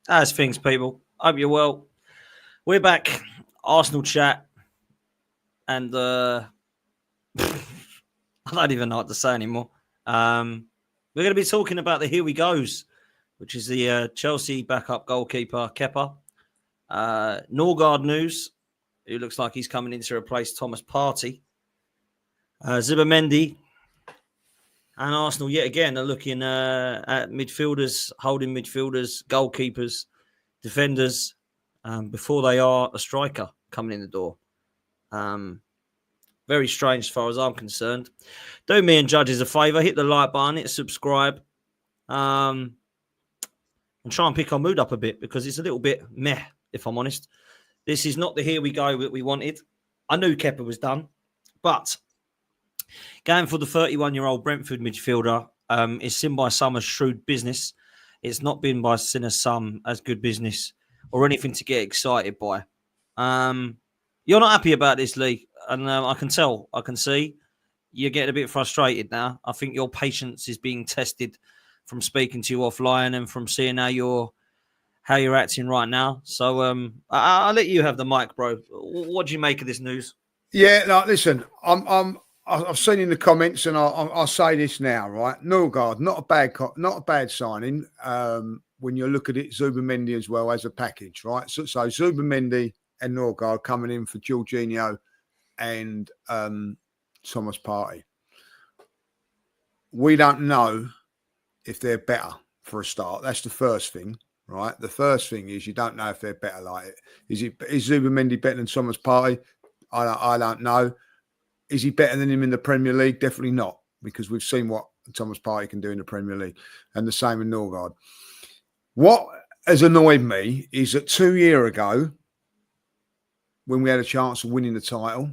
As things, people. Hope you're well. We're back. Arsenal chat. And I don't even know what to say anymore. We're going to be talking about the Here We Goes, which is the Chelsea backup goalkeeper, Kepa. Norgaard news, who looks like he's coming in to replace Thomas Partey. Zubimendi and Arsenal yet again are looking at midfielders, holding midfielders, goalkeepers, defenders, before they are a striker coming in the door. Very strange as far as I'm concerned. Do me and judges a favour, hit the like button, hit subscribe, and try and pick our mood up a bit because it's a little bit meh, if I'm honest. This is not the Here We Go that we wanted. I knew Kepa was done, but going for the 31-year-old Brentford midfielder is seen by some as shrewd business. It's not been seen as some as good business or anything to get excited by. You're not happy about this, Lee, and I can tell. I can see you're getting a bit frustrated now. I think your patience is being tested from speaking to you offline and from seeing how you're acting right now. So I'll let you have the mic, bro. What do you make of this news? Yeah, no, listen, I've seen in the comments, and I'll say this now, right? Norgaard, not a bad signing. When you look at it, Zubimendi as well as a package, right? So Zubimendi and Norgaard coming in for Jorginho and Thomas Partey. We don't know if they're better for a start. That's the first thing, right? The first thing is you don't know if they're better. Like, is Zubimendi better than Thomas Partey? I don't know. Is he better than him in the Premier League? Definitely not, because we've seen what Thomas Partey can do in the Premier League, and the same with Norgaard. What has annoyed me is that 2 years ago, when we had a chance of winning the title,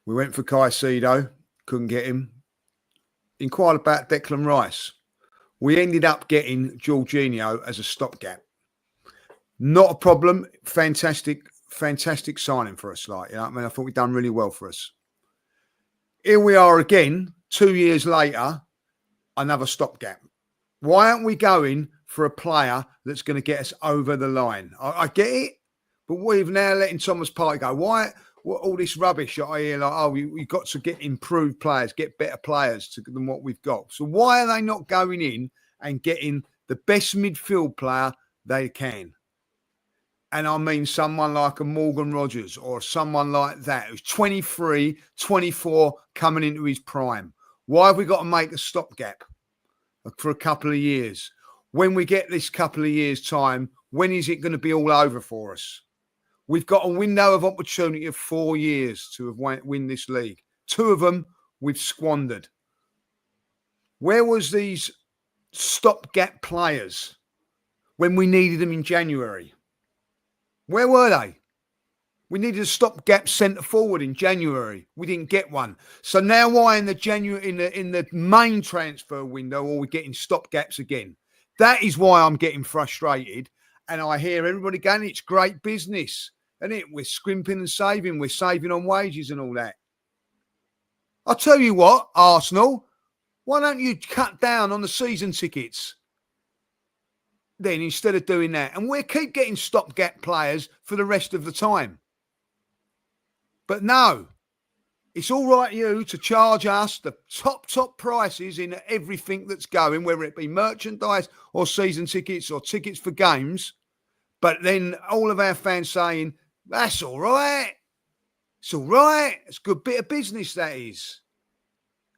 we went for Caicedo, couldn't get him. Inquired about Declan Rice. We ended up getting Jorginho as a stopgap. Not a problem. Fantastic signing for us. Like, you know what I mean? I thought we'd done really well for us. Here we are again, 2 years later, another stopgap. Why aren't we going for a player that's going to get us over the line? I get it, but we've now letting Thomas Partey go. Why? What all this rubbish I hear, like, oh, we've got to get improved players, get better players than what we've got. So why are they not going in and getting the best midfield player they can? And I mean someone like a Morgan Rogers or someone like that who's 23, 24, coming into his prime. Why have we got to make a stopgap for a couple of years? When we get this couple of years' time, when is it going to be all over for us? We've got a window of opportunity of 4 years to win this league. 2 of them we've squandered. Where was these stopgap players when we needed them in January? Where were they? We needed a stopgap centre forward in January. We didn't get one. So now why in the main transfer window are we getting stopgaps again? That is why I'm getting frustrated. And I hear everybody going, it's great business. And we're scrimping and saving. We're saving on wages and all that. I'll tell you what, Arsenal, why don't you cut down on the season tickets then instead of doing that? And we'll keep getting stopgap players for the rest of the time. But no, it's all right you to charge us the top prices in everything that's going, whether it be merchandise or season tickets or tickets for games. But then all of our fans saying, that's all right. It's all right. It's a good bit of business, that is.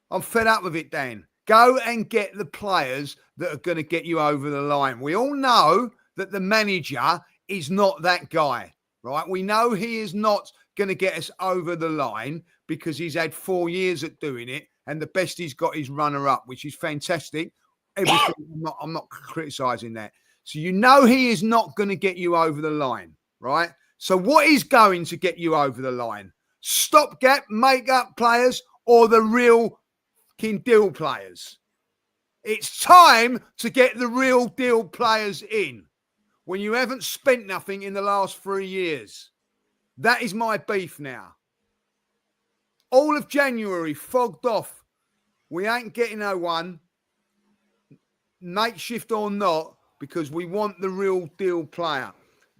I'm fed up with it, Dan. Go and get the players that are going to get you over the line. We all know that the manager is not that guy, right? We know he is not going to get us over the line because he's had 4 years at doing it, and the best he's got is runner-up, which is fantastic. I'm not criticising that. So you know he is not going to get you over the line, right? So what is going to get you over the line? Stopgap, make-up players, or the real deal players? It's time to get the real deal players in when you haven't spent nothing in the last 3 years. That is my beef now. All of January fogged off. We ain't getting no one. makeshift or not, because we want the real deal player.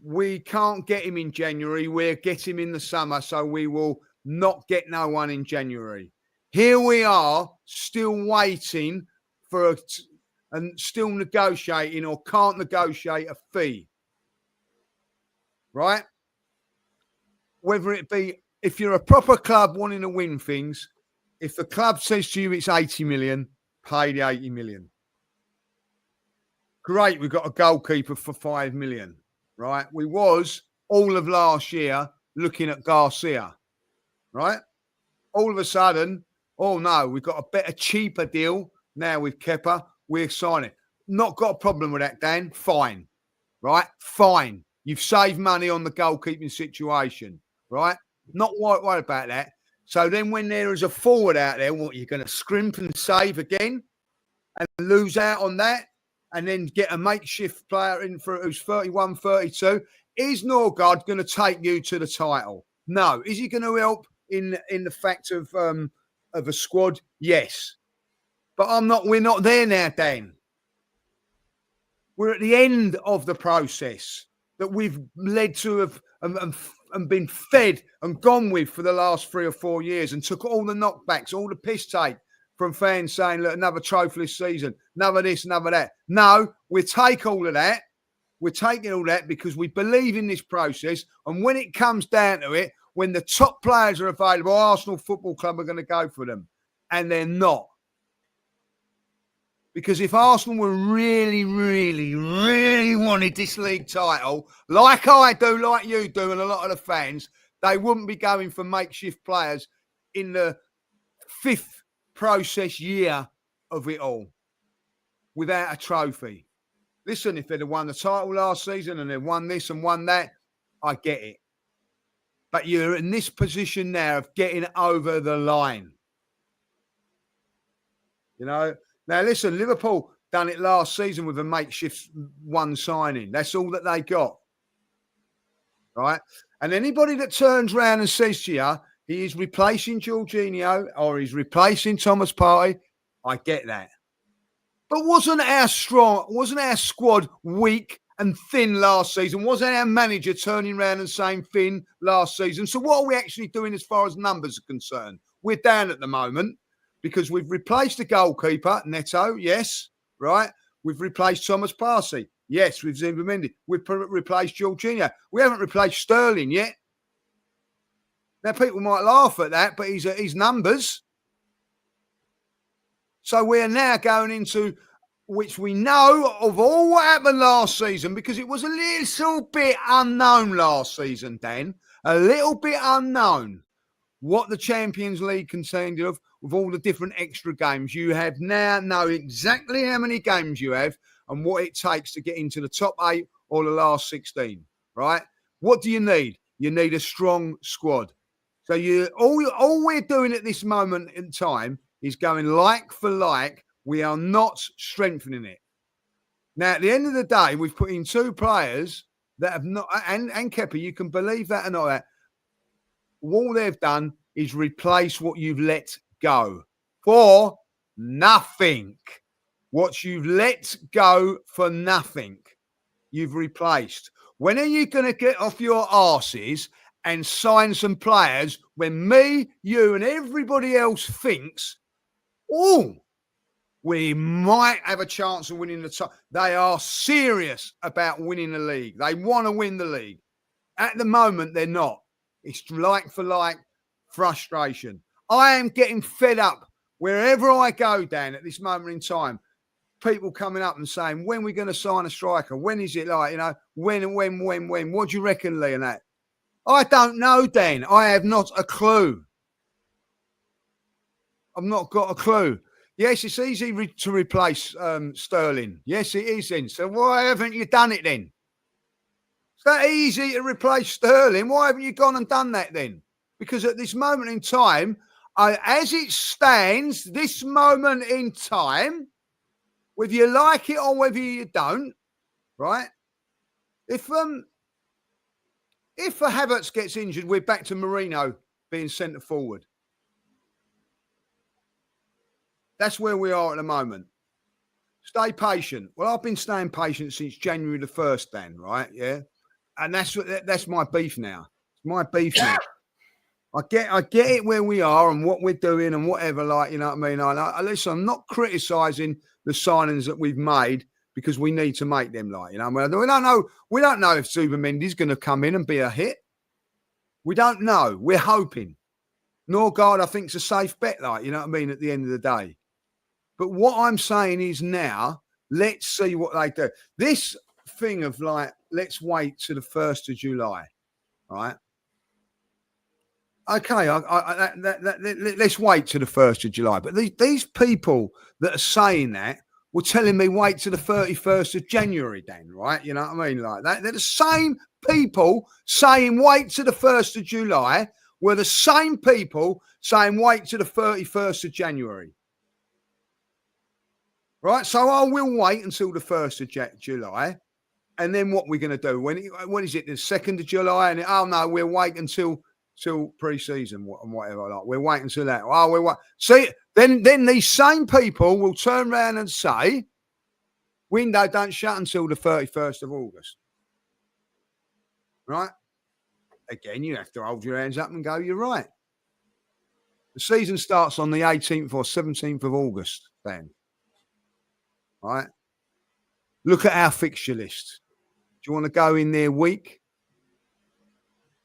We can't get him in January. We'll get him in the summer, so we will not get no one in January. Here we are, still waiting for and still negotiating or can't negotiate a fee. Right? Whether it be, if you're a proper club wanting to win things, if the club says to you it's 80 million, pay the 80 million. Great, we've got a goalkeeper for 5 million, right? We was all of last year looking at Garcia, right? All of a sudden, oh no, we've got a better, cheaper deal now with Kepa. We're signing. Not got a problem with that, Dan. Fine, right? Fine. You've saved money on the goalkeeping situation, right? Not worried about that. So then when there is a forward out there, what, you're going to scrimp and save again and lose out on that and then get a makeshift player in for who's 31, 32? Is Norgaard going to take you to the title? No. Is he going to help in the fact of a squad? Yes. But we're not there now, Dan. We're at the end of the process that we've led to have and been fed and gone with for the last 3 or 4 years, and took all the knockbacks, all the piss take from fans saying, look, another trophyless season, another this, another that. No, we take all of that. We're taking all that because we believe in this process. And when it comes down to it, when the top players are available, Arsenal Football Club are going to go for them. And they're not. Because if Arsenal were really, really, really wanted this league title, like I do, like you do, and a lot of the fans, they wouldn't be going for makeshift players in the 5th process year of it all without a trophy. Listen, if they'd have won the title last season and they'd won this and won that, I get it. But you're in this position now of getting over the line. You know? Now, listen, Liverpool done it last season with a makeshift one signing. That's all that they got. Right? And anybody that turns around and says to you, he is replacing Jorginho or he's replacing Thomas Partey, I get that. But wasn't our squad weak and thin last season? Wasn't our manager turning around and saying thin last season? So what are we actually doing as far as numbers are concerned? We're down at the moment because we've replaced the goalkeeper, Neto, yes, right? We've replaced Thomas Partey. Yes, we've implemented. We've replaced Jorginho. We haven't replaced Sterling yet. Now, people might laugh at that, but he's numbers. So we're now going into, which we know of all what happened last season, because it was a little bit unknown last season, Dan. A little bit unknown what the Champions League consisted of with all the different extra games. You have now know exactly how many games you have and what it takes to get into the top 8 or the last 16, right? What do you need? You need a strong squad. So all we're doing at this moment in time is going like for like. We are not strengthening it. Now, at the end of the day, we've put in 2 players that have not, and Kepa, you can believe that or not that. All they've done is replace what you've let go for nothing. What you've let go for nothing, you've replaced. When are you going to get off your arses and sign some players when me, you, and everybody else thinks, oh, we might have a chance of winning the top? They are serious about winning the league. They want to win the league. At the moment, they're not. It's like for like frustration. I am getting fed up wherever I go, Dan, at this moment in time. People coming up and saying, when are we going to sign a striker? When is it like, when? What do you reckon, Lee, and that? I don't know, Dan. I have not a clue. I've not got a clue. Yes, it's easy to replace Sterling. Yes, it is then. So why haven't you done it then? It's that easy to replace Sterling. Why haven't you gone and done that then? Because at this moment in time, as it stands, this moment in time, whether you like it or whether you don't, right? If Havertz gets injured, we're back to Mourinho being centre forward. That's where we are at the moment. Stay patient. Well, I've been staying patient since January the 1st, Dan, right? Yeah. And that's my beef now. It's my beef now. I get it where we are and what we're doing and whatever, like, you know what I mean? Listen, I'm not criticising the signings that we've made because we need to make them, like, you know, we don't know if Zubimendi's going to come in and be a hit. We don't know. We're hoping. Norgaard, I think, is a safe bet, like, you know what I mean, at the end of the day. But what I'm saying is now, let's see what they do. This thing of like, let's wait to the 1st of July, right? Okay, let's wait to the 1st of July. But these people that are saying that were telling me wait to the 31st of January, Dan, right? You know what I mean? Like that. They're the same people saying wait to the 1st of July were the same people saying wait to the 31st of January. Right? So I will wait until the 1st of July. And then what we're going to do? When is it? The 2nd of July? And we'll wait until pre-season and whatever. Like we're waiting until that. Oh, we're wait. See, then these same people will turn around and say, window don't shut until the 31st of August. Right? Again, you have to hold your hands up and go, you're right. The season starts on the 18th or 17th of August, then. Right? Look at our fixture list. Do you want to go in there week?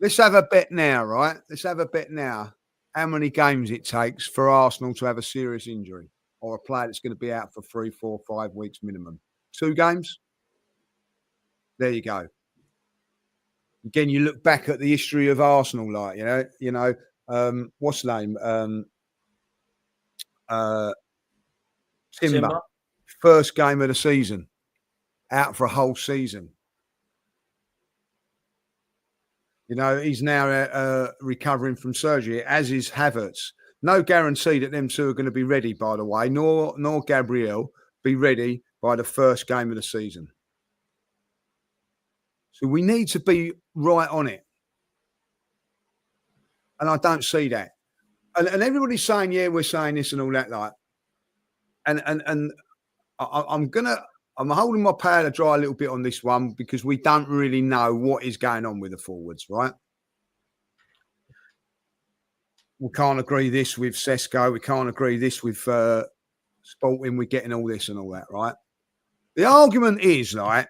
Let's have a bet now, right? Let's have a bet now. How many games it takes for Arsenal to have a serious injury or a player that's going to be out for 3, 4, 5 weeks minimum? 2 games? There you go. Again, you look back at the history of Arsenal, like, what's the name? Timber. First game of the season. Out for a whole season. You know, he's now recovering from surgery, as is Havertz. No guarantee that them two are going to be ready, by the way, nor Gabriel be ready by the first game of the season. So we need to be right on it. And I don't see that. And everybody's saying, yeah, we're saying this and all that, like. And I'm holding my powder dry a little bit on this one because we don't really know what is going on with the forwards, right? We can't agree this with Sesko. We can't agree this with Sporting. We're getting all this and all that, right? The argument is, like,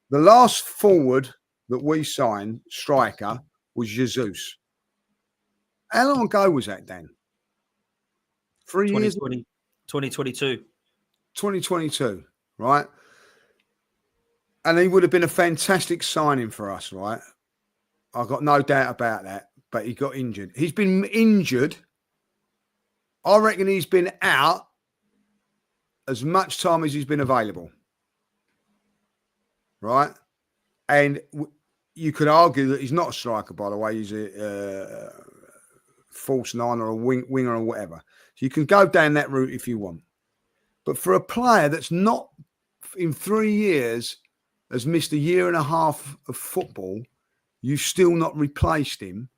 the last forward that we signed, striker, was Jesus. How long ago was that, Dan? 3 years? 2022. 2022, right? And he would have been a fantastic signing for us, right? I've got no doubt about that. But he got injured. He's been injured. I reckon he's been out as much time as he's been available, right? And you could argue that he's not a striker, by the way. He's a false nine or a winger or whatever. So you can go down that route if you want. But for a player that's not, in 3 years, has missed 1.5 years of football, you've still not replaced him.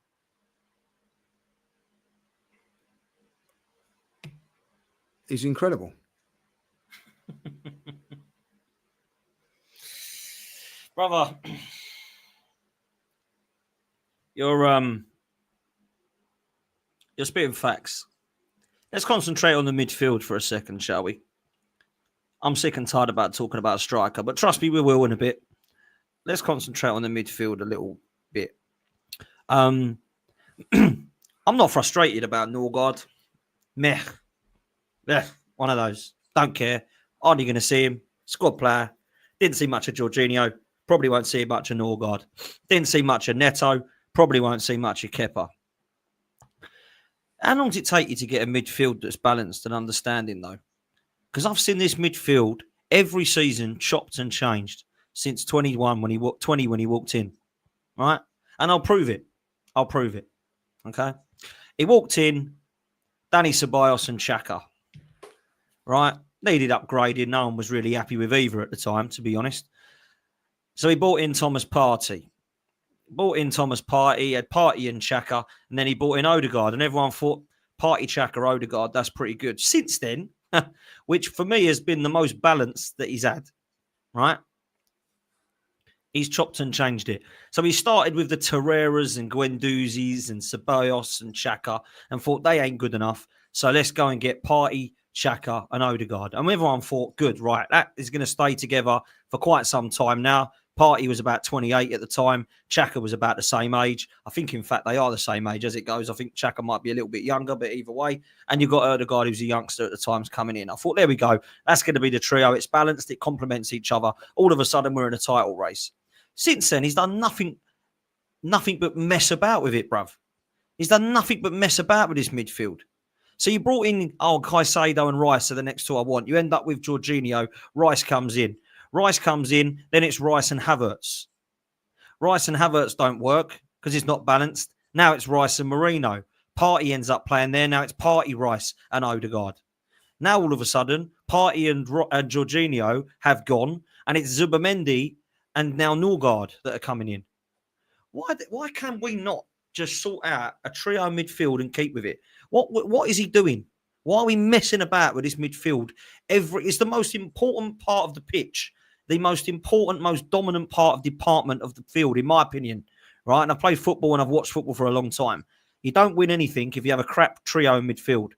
Is incredible. Brother, you're spitting facts. Let's concentrate on the midfield for a second, shall we? I'm sick and tired about talking about a striker, but trust me, we will in a bit. Let's concentrate on the midfield a little bit. I'm not frustrated about Norgaard. Meh. Yeah, one of those. Don't care. Hardly going to see him. Squad player. Didn't see much of Jorginho. Probably won't see much of Norgaard. Didn't see much of Neto. Probably won't see much of Kepa. How long does it take you to get a midfield that's balanced and understanding, though? Because I've seen this midfield every season chopped and changed since 20 when he walked in, right? And I'll prove it. Okay? He walked in, Danny Ceballos and Xhaka, right? Needed upgrading. No one was really happy with either at the time, to be honest. So he brought in Thomas Partey. He had Partey and Xhaka, and then he brought in Odegaard, and everyone thought Partey, Xhaka, Odegaard, that's pretty good. Since then, which for me has been the most balanced that he's had, right? He's chopped and changed it. So he started with the Torreiras and Guendouzi's and Ceballos and Xhaka and thought they ain't good enough. So let's go and get Partey, Xhaka and Odegaard. And everyone thought, good, right, that is going to stay together for quite some time now. Partey was about 28 at the time. Xhaka was about the same age. I think, in fact, they are the same age as it goes. I think Xhaka might be a little bit younger, but either way. And you've got Odegaard, who's a youngster at the time's coming in. I thought, there we go. That's going to be the trio. It's balanced. It complements each other. All of a sudden, we're in a title race. Since then, he's done nothing but mess about with it, bruv. He's done nothing but mess about with his midfield. So you brought in, Caicedo and Rice are the next two I want. You end up with Jorginho. Rice comes in. Then it's Rice and Havertz. Rice and Havertz don't work because it's not balanced. Now it's Rice and Merino. Partey ends up playing there. Now it's Partey, Rice and Odegaard. Now all of a sudden, Partey and Jorginho have gone, and it's Zubimendi and now Norgaard that are coming in. Why can we not just sort out a trio midfield and keep with it? What is he doing? Why are we messing about with this midfield? It's the most important part of the pitch, the most important, most dominant part of the department of the field, in my opinion. Right? And I've played football and I've watched football for a long time. You don't win anything if you have a crap trio in midfield,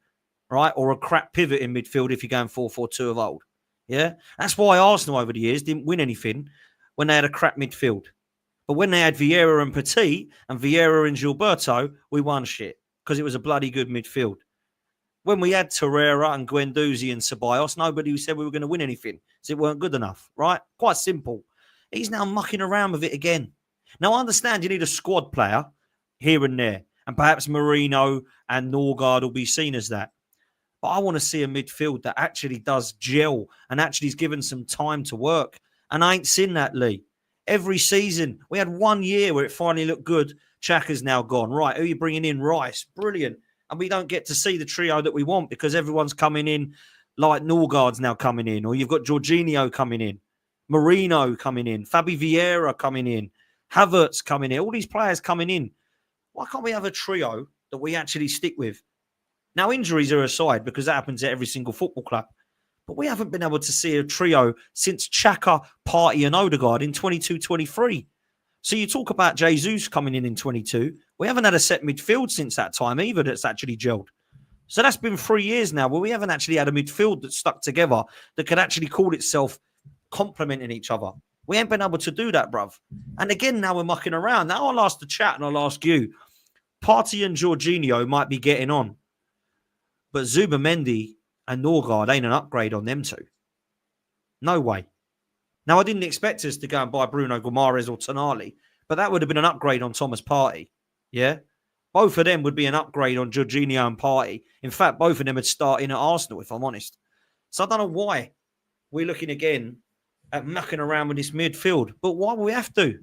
right? Or a crap pivot in midfield if you're going 4-4-2 of old. Yeah? That's why Arsenal over the years didn't win anything when they had a crap midfield. But when they had Vieira and Partey and Vieira and Gilberto, we won shit because it was a bloody good midfield. When we had Torreira and Guendouzi and Ceballos, nobody said we were going to win anything. So it weren't good enough, right? Quite simple. He's now mucking around with it again. Now, I understand you need a squad player here and there, and perhaps Merino and Norgaard will be seen as that. But I want to see a midfield that actually does gel and actually is given some time to work. And I ain't seen that, Lee. Every season, we had 1 year where it finally looked good. Xhaka's now gone. Right, who are you bringing in? Rice. Brilliant. And we don't get to see the trio that we want because everyone's coming in, like Norgaard's now coming in, or you've got Jorginho coming in, Merino coming in, Fabi Vieira coming in, Havertz coming in, all these players coming in. Why can't we have a trio that we actually stick with? Now, injuries are aside because that happens at every single football club. But we haven't been able to see a trio since Xhaka, Partey and Odegaard in 22-23. So you talk about Jesus coming in 22. We haven't had a set midfield since that time either that's actually gelled. So that's been 3 years now where we haven't actually had a midfield that's stuck together that could actually call itself complementing each other. We ain't been able to do that, bruv. And again, now we're mucking around. Now I'll ask the chat and I'll ask you. Partey and Jorginho might be getting on. But Zubimendi and Norgaard ain't an upgrade on them two. No way. Now, I didn't expect us to go and buy Bruno Guimaraes or Tonali, but that would have been an upgrade on Thomas Partey. Yeah? Both of them would be an upgrade on Jorginho and Partey. In fact, both of them would start in at Arsenal, if I'm honest. So I don't know why we're looking again at mucking around with this midfield. But why would we have to?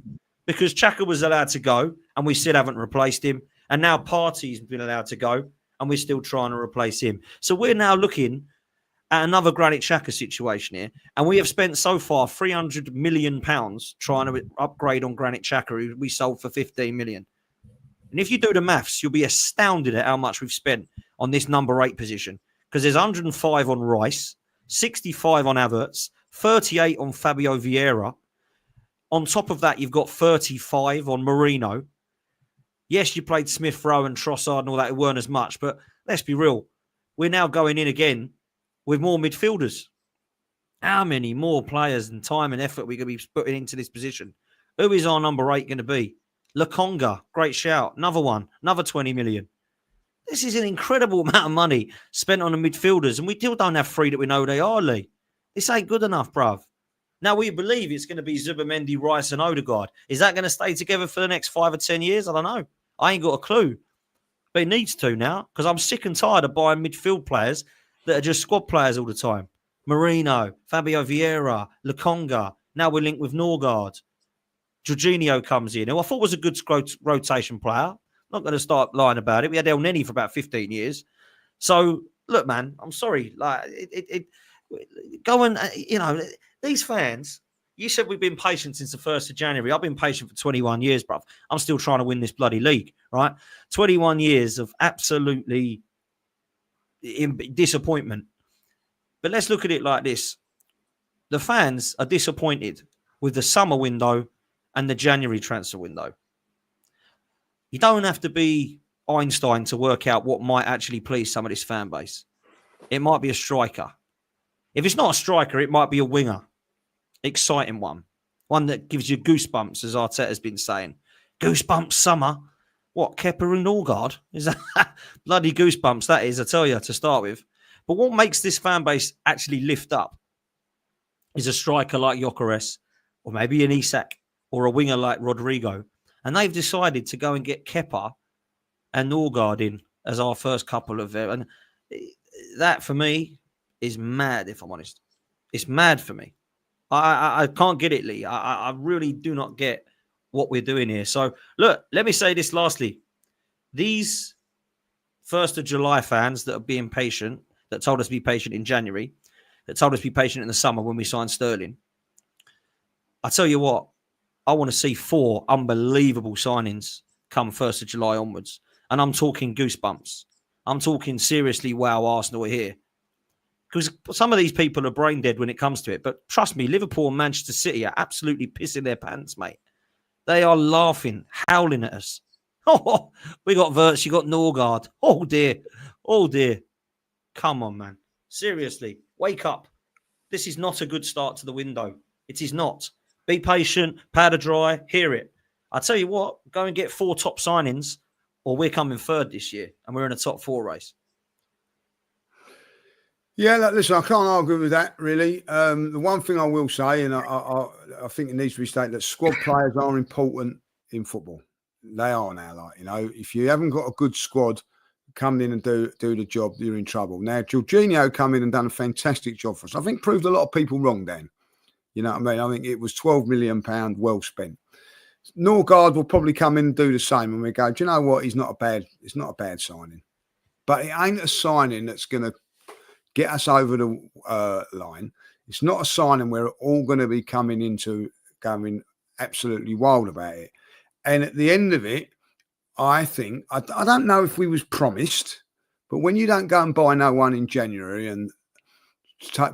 Because Xhaka was allowed to go, and we still haven't replaced him. And now Partey's been allowed to go, and we're still trying to replace him. So we're now looking at another Granit Xhaka situation here. And we have spent so far £300 million trying to upgrade on Granit Xhaka, who we sold for 15 million. And if you do the maths, you'll be astounded at how much we've spent on this number 8 position. Because there's 105 on Rice, 65 on Havertz, 38 on Fabio Vieira. On top of that, you've got 35 on Merino. Yes, you played Smith Rowe and Trossard and all that. It weren't as much. But let's be real. We're now going in again with more midfielders. How many more players and time and effort are we going to be putting into this position? Who is our number 8 going to be? Lokonga, great shout. Another one, another 20 million. This is an incredible amount of money spent on the midfielders, and we still don't have 3 that we know they are, Lee. This ain't good enough, bruv. Now, we believe it's going to be Zubimendi, Rice and Odegaard. Is that going to stay together for the next 5 or 10 years? I don't know. I ain't got a clue. But it needs to now, because I'm sick and tired of buying midfield players that are just squad players all the time. Merino, Fabio Vieira, Lokonga. Now we're linked with Norgaard. Jorginho comes in, who I thought was a good rotation player. Not going to start lying about it. We had El Neni for about 15 years. So, look, man, I'm sorry. Like, go and, these fans, you said we've been patient since the 1st of January. I've been patient for 21 years, bruv. I'm still trying to win this bloody league, right? 21 years of absolutely disappointment. But let's look at it like this. The fans are disappointed with the summer window and the January transfer window. You don't have to be Einstein to work out what might actually please some of this fan base. It might be a striker. If it's not a striker, it might be a winger. Exciting one. One that gives you goosebumps, as Arteta's been saying. Goosebumps summer. What, Kepa and Norgaard? Is that bloody goosebumps? That is, I tell you, to start with. But what makes this fan base actually lift up is a striker like Gyökeres, or maybe an Isak, or a winger like Rodrigo. And they've decided to go and get Kepa and Norgaard in as our first couple of them. And that, for me, is mad, if I'm honest. It's mad for me. I can't get it, Lee. I really do not get what we're doing here. So, look, let me say this lastly. These 1st of July fans that are being patient, that told us to be patient in January, that told us to be patient in the summer when we signed Sterling, I tell you what, I want to see 4 unbelievable signings come 1st of July onwards. And I'm talking goosebumps. I'm talking seriously, wow, Arsenal are here. Because some of these people are brain dead when it comes to it. But trust me, Liverpool and Manchester City are absolutely pissing their pants, mate. They are laughing, howling at us. Oh, we got Wirtz, you got Norgaard. Oh, dear. Oh, dear. Come on, man. Seriously, wake up. This is not a good start to the window. It is not. Be patient, powder dry, hear it. I tell you what, go and get 4 top signings, or we're coming 3rd this year, and we're in a top 4 race. Yeah, listen, I can't argue with that, really. The one thing I will say, and I think it needs to be stated, that squad players are important in football. They are now, if you haven't got a good squad coming in and do the job, you're in trouble. Now, Jorginho come in and done a fantastic job for us. I think proved a lot of people wrong, Dan. You know what I mean? I think it was £12 million well spent. Norgaard will probably come in and do the same, and we go, do you know what? It's not a bad signing. But it ain't a signing that's going to get us over the line. It's not a signing where we're all going to be going absolutely wild about it. And at the end of it, I think, I don't know if we was promised, but when you don't go and buy no one in January and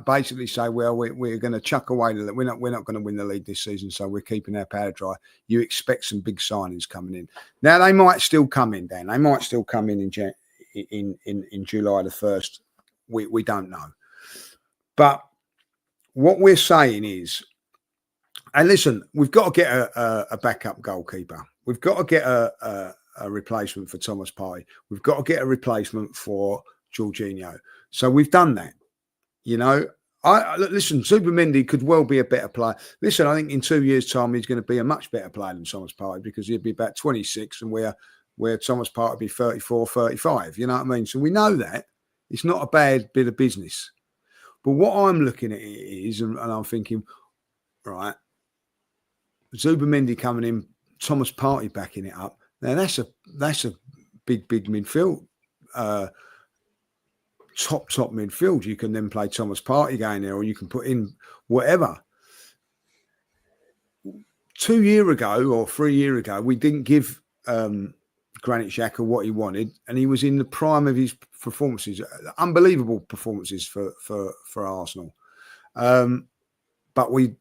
basically say, well, we're going to chuck away, we're not going to win the league this season, so we're keeping our powder dry, you expect some big signings coming in. Now, they might still come in, Dan. They might still come in July the 1st. We don't know. But what we're saying is, and listen, we've got to get a backup goalkeeper. We've got to get a replacement for Thomas Partey. We've got to get a replacement for Jorginho. So we've done that. Listen, Zubimendi could well be a better player. Listen, I think in 2 years' time, he's going to be a much better player than Thomas Partey, because he'll be about 26 and where Thomas Partey will be 34, 35. You know what I mean? So we know that. It's not a bad bit of business. But what I'm looking at is, and I'm thinking, right, Zubimendi coming in, Thomas Partey backing it up. Now, that's a big midfield. Top midfield. You can then play Thomas Partey going there, or you can put in whatever. 2 years ago or 3 years ago, we didn't give Granit Xhaka what he wanted, and he was in the prime of his performances, unbelievable performances for Arsenal. But we,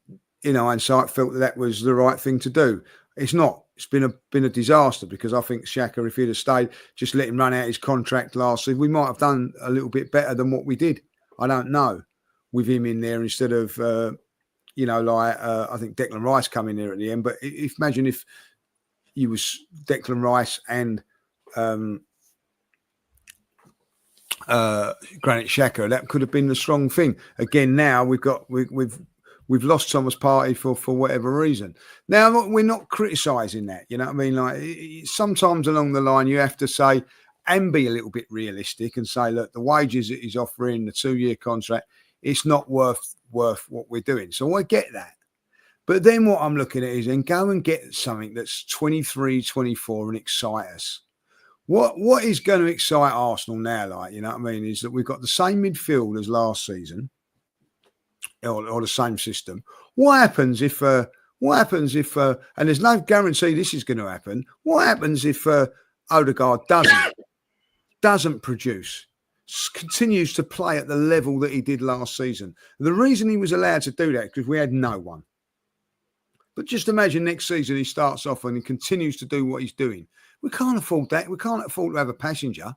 hindsight, felt that was the right thing to do. It's not. It's been a disaster, because I think Xhaka, if he'd have stayed, just let him run out his contract last season, we might have done a little bit better than what we did. I don't know, with him in there instead of, I think Declan Rice come in there at the end. But imagine if he was Declan Rice and Granit Xhaka, that could have been the strong thing. Again, now we've lost Thomas Partey for whatever reason. Now, we're not criticising that, you know what I mean? Like, sometimes along the line, you have to say, and be a little bit realistic and say, look, the wages that he's offering, the 2-year contract, it's not worth what we're doing. So I get that. But then what I'm looking at is then go and get something that's 23, 24 and excite us. What is going to excite Arsenal now, like, you know what I mean, is that we've got the same midfield as last season, or the same system. What happens if, and there's no guarantee this is going to happen, what happens if Odegaard doesn't produce? continues to play at the level that he did last season. The reason he was allowed to do that is because we had no one. But just imagine next season he starts off and he continues to do what he's doing. We can't afford that. We can't afford to have a passenger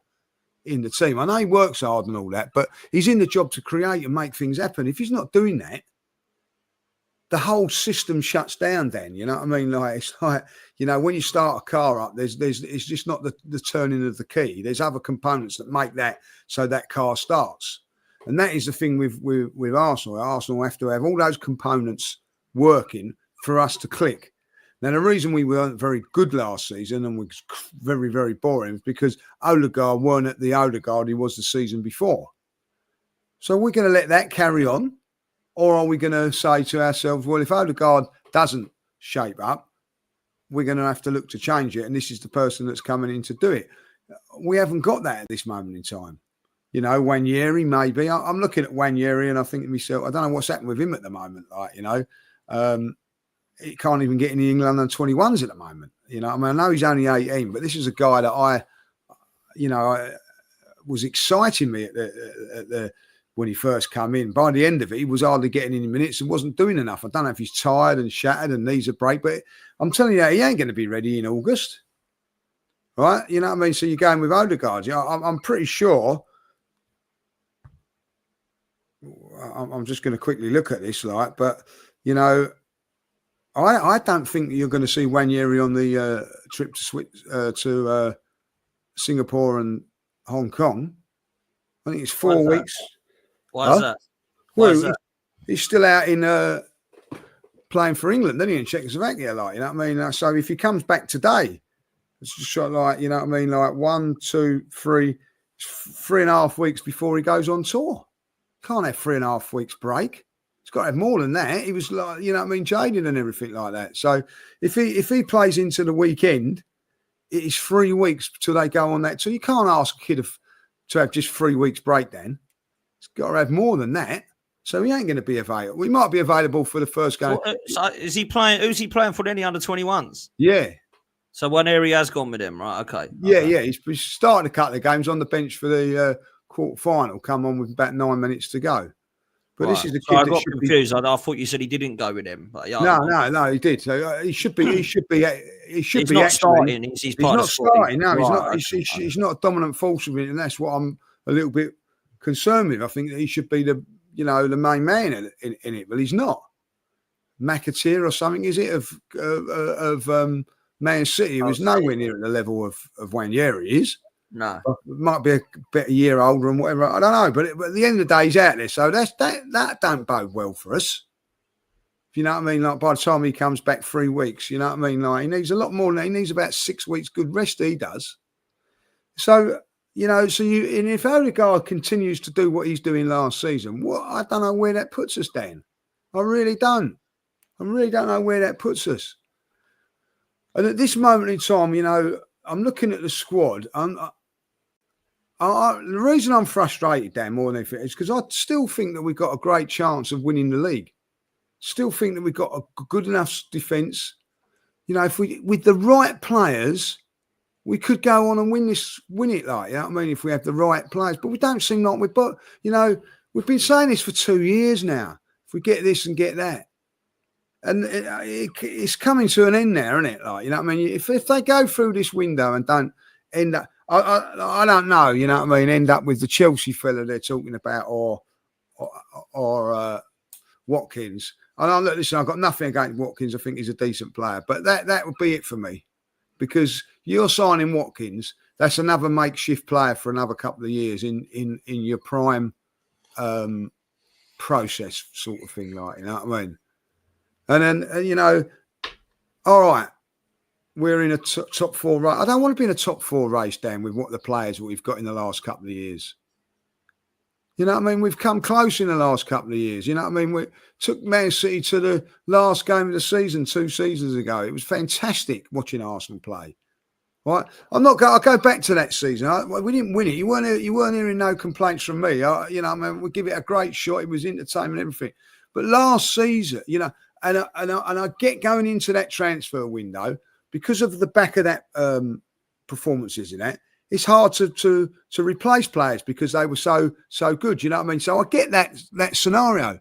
in the team. I know he works hard and all that, but he's in the job to create and make things happen. If he's not doing that, the whole system shuts down then, you know what I mean? Like, it's like, you know, when you start a car up, it's just not the turning of the key. There's other components that make that so that car starts. And that is the thing with Arsenal. Arsenal have to have all those components working for us to click. Now, the reason we weren't very good last season and was very, very boring is because Odegaard weren't at the Odegaard he was the season before. So we're going to let that carry on, or are we going to say to ourselves, well, if Odegaard doesn't shape up, we're going to have to look to change it, and this is the person that's coming in to do it. We haven't got that at this moment in time. You know, Wanyeri, maybe. I'm looking at Wanyeri and I think to myself, I don't know what's happened with him at the moment. Like, you know, he can't even get in the England under 21s at the moment. You know, I mean, I know he's only 18, but this is a guy that I was exciting me at the when he first came in. By the end of it, he was hardly getting any minutes and wasn't doing enough. I don't know if he's tired and shattered and needs a break, but I'm telling you, he ain't going to be ready in August. Right? You know what I mean? So you're going with Odegaard. You know, I'm pretty sure. I'm just going to quickly look at this, like, but, you know, I don't think you're going to see Wanyeri on the trip to Singapore and Hong Kong. I think it's 4 weeks. Why is that? Well, he's still out in playing for England, then he in Czechoslovakia, like, you know what I mean? So if he comes back today, it's just like, you know what I mean? Like 1, 2, 3, 3.5 weeks before he goes on tour. Can't have 3.5 weeks break. He's got to have more than that. He was like, you know what I mean, jaded and everything like that. So if he plays into the weekend, it is 3 weeks till they go on that. So you can't ask a kid to have just 3 weeks break then. He's got to have more than that. So he ain't going to be available. He might be available for the first game. So is he playing? Who's he playing for? Any under 21s? Yeah. So one area has gone with him, right? Okay. Yeah. He's started a couple of games on the bench for the quarter final. Come on with about 9 minutes to go. But this is the kid. I got confused. I thought you said he didn't go with him. But yeah, no, he did. So he should be. He should be. He's not starting. He's not starting. No, he's not a dominant force of it, and that's what I'm a little bit concerned with. I think that he should be the main man in it, but he's not. McAteer or something, is it, of Man City, who is nowhere near at the level of Wanyeri is. No, might be a year older and whatever. I don't know, but at the end of the day, he's out there, so that don't bode well for us. You know what I mean? Like, by the time he comes back 3 weeks, you know what I mean? Like, he needs a lot more than that. He needs about 6 weeks good rest. He does. So, you know, and if Odegaard continues to do what he's doing last season, I don't know where that puts us, Dan. I really don't. I really don't know where that puts us. And at this moment in time, you know, I'm looking at the squad. The reason I'm frustrated, Dan, more than anything, is because I still think that we've got a great chance of winning the league. Still think that we've got a good enough defence. You know, if with the right players, we could go on and win it. Like, you know what I mean? If we have the right players, but we don't seem like we've got. You know, we've been saying this for 2 years now. If we get this and get that, and it's coming to an end now, isn't it? Like, you know what I mean? If they go through this window and don't end up, I don't know. You know what I mean? End up with the Chelsea fella they're talking about, or Watkins. And listen, I've got nothing against Watkins. I think he's a decent player, but that would be it for me, because you're signing Watkins. That's another makeshift player for another couple of years in your prime process sort of thing, like, you know what I mean? And then you know, all right, we're in a top 4 race. I don't want to be in a top 4 race, Dan, with what the players we've got in the last couple of years. You know what I mean? We've come close in the last couple of years. You know what I mean? We took Man City to the last game of the season 2 seasons ago. It was fantastic watching Arsenal play. Right? I'll go back to that season. We didn't win it. You weren't hearing no complaints from me. You know, I mean, we give it a great shot. It was entertainment and everything. But last season, you know, and I get going into that transfer window because of the back of that performances in that. it's hard to replace players because they were so good. You know what I mean? So I get that scenario.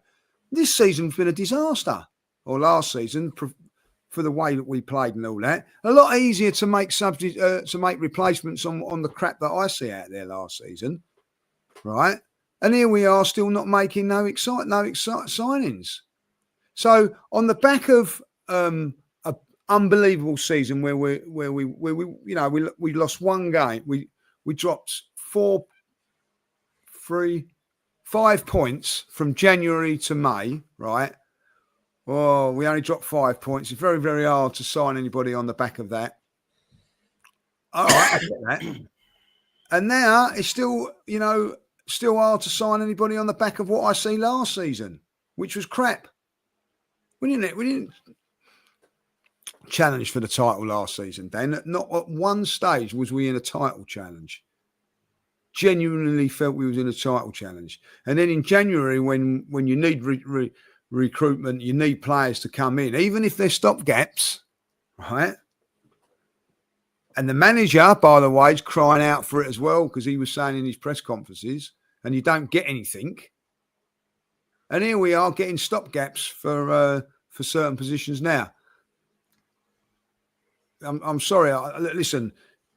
This season's been a disaster, or last season, for the way that we played and all that. A lot easier to make replacements on the crap that I see out there last season, right? And here we are, still not making no signings. So on the back of an unbelievable season where we lost one game, we dropped 5 points from January to May, right? Oh, we only dropped 5 points. It's very, very hard to sign anybody on the back of that. All right, I get that. And now it's still hard to sign anybody on the back of what I see last season, which was crap. We didn't challenge for the title last season, Dan. Not at one stage was we in a title challenge. Genuinely felt we was in a title challenge. And then in January, when you need recruitment, you need players to come in, even if they're stopgaps, right? And the manager, by the way, is crying out for it as well, because he was saying in his press conferences, and you don't get anything. And here we are getting stopgaps for certain positions now. I'm sorry. Listen,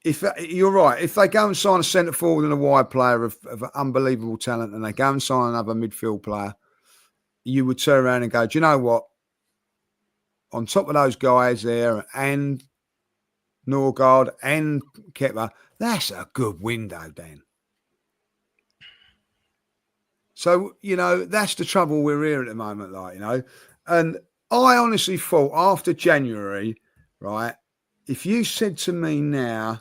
if you're right, if they go and sign a centre forward and a wide player of unbelievable talent, and they go and sign another midfield player, you would turn around and go, do you know what? On top of those guys there, and Norgaard and Kepa, that's a good window, Dan. So, that's the trouble we're here at the moment, And I honestly thought after January, right, if you said to me now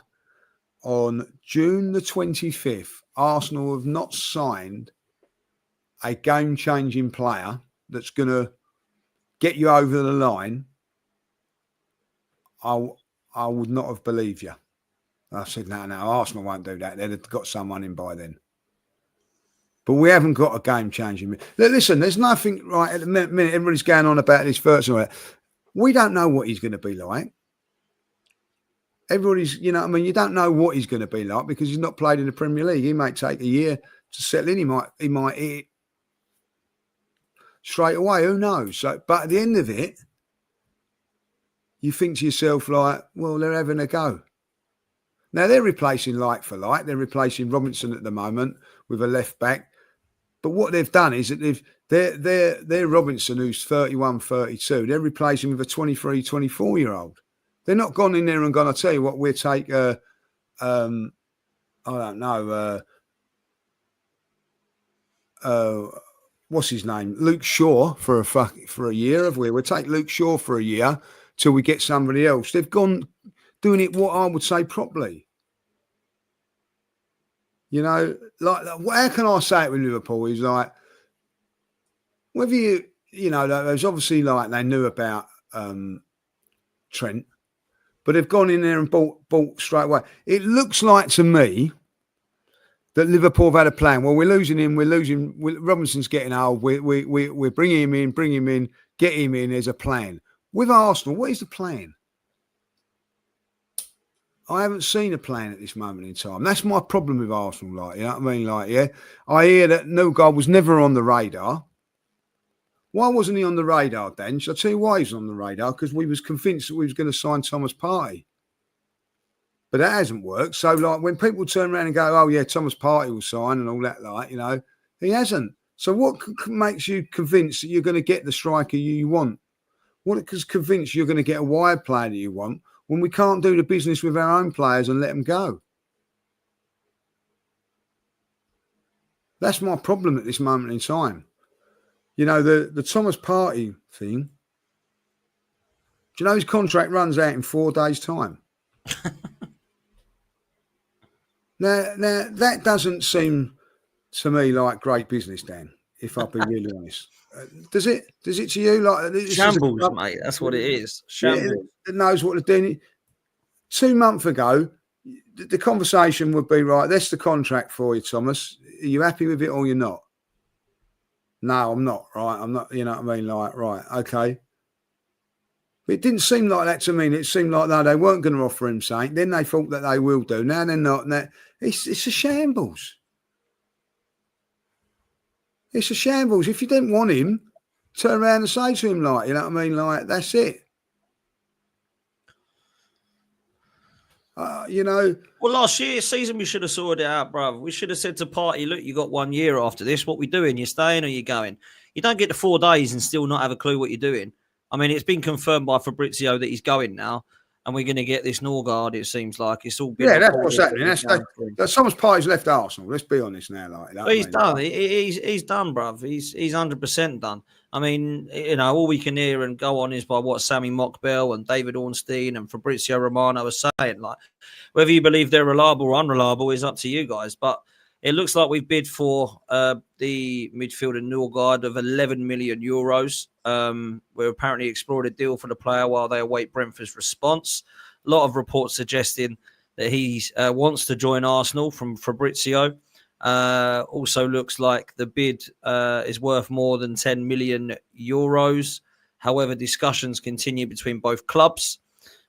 on June the 25th, Arsenal have not signed a game-changing player that's going to get you over the line, I would not have believed you. I said, no, Arsenal won't do that. They'd have got someone in by then. But we haven't got a game-changing. Listen, there's nothing, right, at the minute, everybody's going on about this first. We don't know what he's going to be like. Everybody's, you don't know what he's going to be like because he's not played in the Premier League. He might take a year to settle in. He might hit it straight away. Who knows? So, but at the end of it, you think to yourself, well, they're having a go. Now, they're replacing like for like. They're replacing Robinson at the moment with a left back. But what they've done is that they're Robinson, who's 31, 32. They're replacing with a 23, 24-year-old. They're not gone in there and gone, I'll tell you what, we'll take, I don't know, what's his name? Luke Shaw for a year, have we? We'll take Luke Shaw for a year till we get somebody else. They've gone doing it what I would say properly. How can I say it with Liverpool? Is whether there's obviously they knew about Trent, but they've gone in there and bought straight away. It looks like to me that Liverpool have had a plan. Well, we're losing him. Robinson's getting old. We're bringing him in, get him in. There's a plan. With Arsenal, what is the plan? I haven't seen a plan at this moment in time. That's my problem with Arsenal. You know what I mean? I hear that Norgaard was never on the radar. Why wasn't he on the radar, Dan? Shall I tell you why he's on the radar? Because we was convinced that we was going to sign Thomas Partey. But that hasn't worked. So, when people turn around and go, oh, yeah, Thomas Partey will sign and all that, he hasn't. So what makes you convinced that you're going to get the striker you want? What is convinced you're going to get a wide player that you want when we can't do the business with our own players and let them go? That's my problem at this moment in time. The Thomas Partey thing, do you know his contract runs out in 4 days' time? Now, that doesn't seem to me like great business, Dan, if I'll be really honest. Does it? Does it to you? Shambles, mate. That's what it is. Shambles. It knows what they're doing. 2 months ago, the conversation would be, right, that's the contract for you, Thomas. Are you happy with it or you're not? No, I'm not, right? I'm not, you know what I mean? Right, okay. But it didn't seem like that to me. It seemed like no, they weren't going to offer him something. Then they thought that they will do. Now they're not. Now, it's a shambles. It's a shambles. If you didn't want him, turn around and say to him, like, you know what I mean? Like, that's it. Well, last season, we should have sorted it out, bruv. We should have said to Partey, look, you got 1 year after this. What we doing? You staying or you going? You don't get to 4 days and still not have a clue what you're doing. I mean, it's been confirmed by Fabrizio that he's going now, and we're going to get this Norgaard, it seems like. It's all been... Yeah, that's what's happening. That's Thomas Partey's left Arsenal. Let's be honest now. Like, well, he's done. He's done, bruv. He's 100% done. I mean, all we can hear and go on is by what Sammy Mockbell and David Ornstein and Fabrizio Romano are saying. Like, whether you believe they're reliable or unreliable is up to you guys. But it looks like we've bid for the midfielder Norgaard of 11 million euros. We're apparently exploring a deal for the player while they await Brentford's response. A lot of reports suggesting that he wants to join Arsenal from Fabrizio. Also looks like the bid is worth more than 10 million euros. However, discussions continue between both clubs.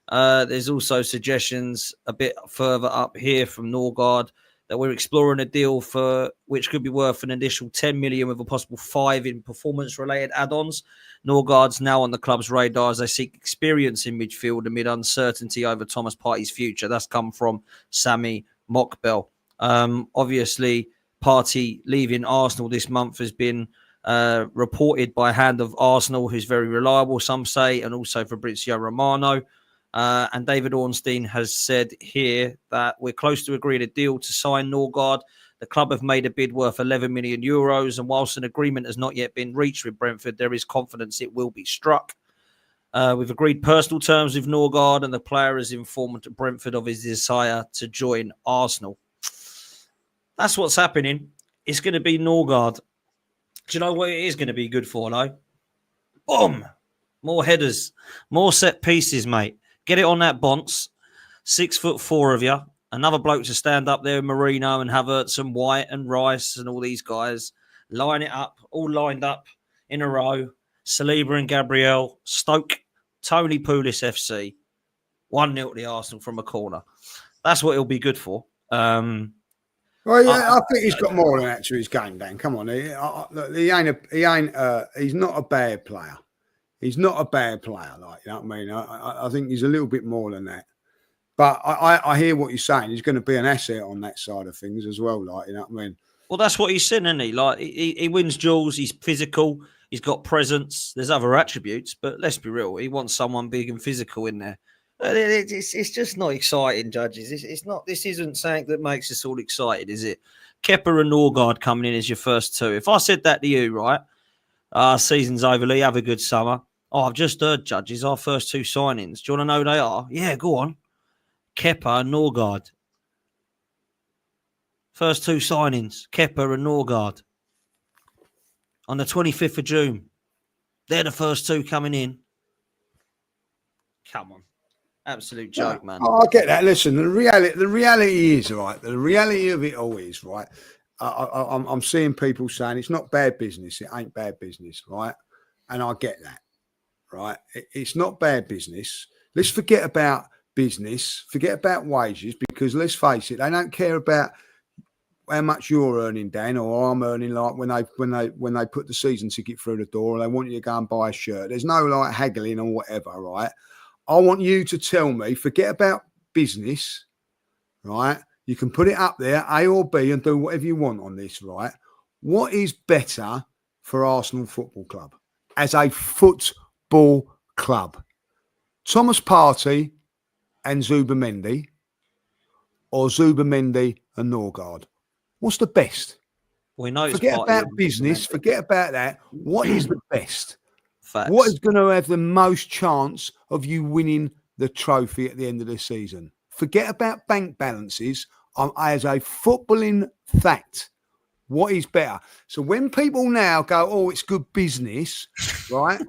There's also suggestions a bit further up here from Norgaard that we're exploring a deal for which could be worth an additional 10 million with a possible 5 in performance-related add-ons. Norgaard's now on the club's radar as they seek experience in midfield amid uncertainty over Thomas Partey's future. That's come from Sammy Mockbell. Obviously, Partey leaving Arsenal this month has been reported by Hand of Arsenal, who's very reliable, some say, and also Fabrizio Romano. And David Ornstein has said here that we're close to agreeing a deal to sign Norgaard. The club have made a bid worth 11 million euros, and whilst an agreement has not yet been reached with Brentford, there is confidence it will be struck. We've agreed personal terms with Norgaard, and the player has informed Brentford of his desire to join Arsenal. That's what's happening. It's going to be Norgaard. Do you know what it is going to be good for, though? Boom! More headers, more set pieces, mate. Get it on that Bonce. 6'4" of you. Another bloke to stand up there, Marino and Havertz and White and Rice and all these guys. Line it up, all lined up in a row. Saliba and Gabriel, Stoke, Tony Pulis FC. 1-0 to the Arsenal from a corner. That's what it'll be good for. Well, yeah, I think he's got more than that to his game, Dan. Come on, he's not a bad player. He's not a bad player, like, you know what I mean? I think he's a little bit more than that. But I hear what you're saying. He's going to be an asset on that side of things as well, like, you know what I mean? Well, that's what he's saying, isn't he? Like, he wins duels, he's physical, he's got presence. There's other attributes, but let's be real. He wants someone big and physical in there. It's just not exciting, judges. It's not. This isn't something that makes us all excited, is it? Kepa and Norgaard coming in as your first two. If I said that to you, right? Season's over, Lee. Have a good summer. Oh, I've just heard, judges, our first two signings. Do you want to know who they are? Yeah, go on. Kepa and Norgaard. First two signings, Kepa and Norgaard. On the 25th of June. They're the first two coming in. Come on. Absolute joke, man. Oh, I get that. Listen, the reality is, right, the reality of it all is, right, I'm seeing people saying it's not bad business. It ain't bad business, right? And I get that, right? It's not bad business. Let's forget about business, forget about wages, because let's face it, they don't care about how much you're earning, Dan, or I'm earning, like when they put the season ticket through the door and they want you to go and buy a shirt. There's no like haggling or whatever, right? I want you to tell me, forget about business, right? You can put it up there, A or B, and do whatever you want on this, right? What is better for Arsenal Football Club as a football club? Thomas Partey and Zubimendi, or Zubimendi and Norgaard? What's the best? We know. Forget about business. Forget about that. What is the best? Facts. What is going to have the most chance of you winning the trophy at the end of the season? Forget about bank balances. As a footballing fact, what is better? So when people now go, oh, it's good business, right?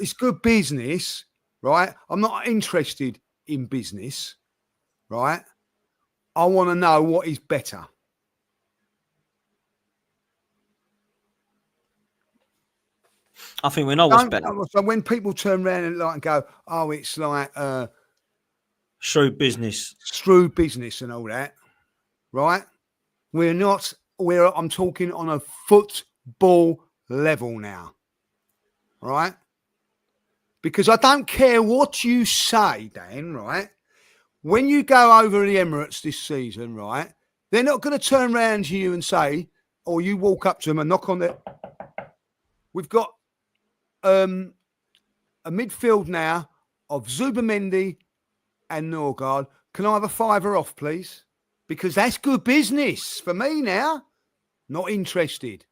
It's good business, right? I'm not interested in business, right? I want to know what is better. I think we know what's better. So when people turn around and go, oh, it's like Shrewd business. Shrewd business and all that, right? I'm talking on a football level now, right? Because I don't care what you say, Dan, right? When you go over the Emirates this season, right, they're not going to turn around to you and say, or you walk up to them and knock on their... We've got a midfield now of Zubimendi and Norgaard. Can I have a £5 off, please? Because that's good business for me now. Not interested.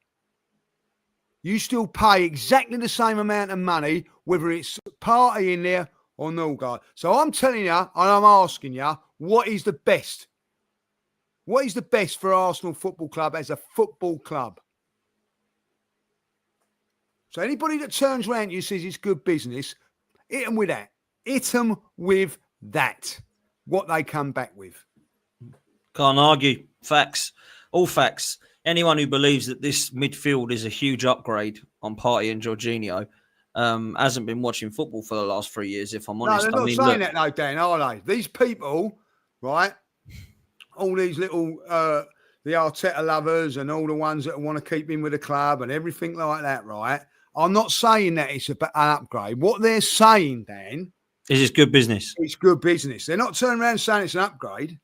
You still pay exactly the same amount of money, whether it's Partey in there or Norgaard. So I'm telling you, and I'm asking you, what is the best? What is the best for Arsenal Football Club as a football club? So anybody that turns around to you says it's good business, hit them with that. Hit them with that. What they come back with. Can't argue. Facts. All facts. Anyone who believes that this midfield is a huge upgrade on Partey and Jorginho hasn't been watching football for the last 3 years, if I'm honest. No, they're not saying that, though, Dan, are they? These people, right, all these little, the Arteta lovers and all the ones that want to keep him with the club and everything like that, right? I'm not saying that it's an upgrade. What they're saying, Dan... Is it's good business. It's good business. They're not turning around saying it's an upgrade.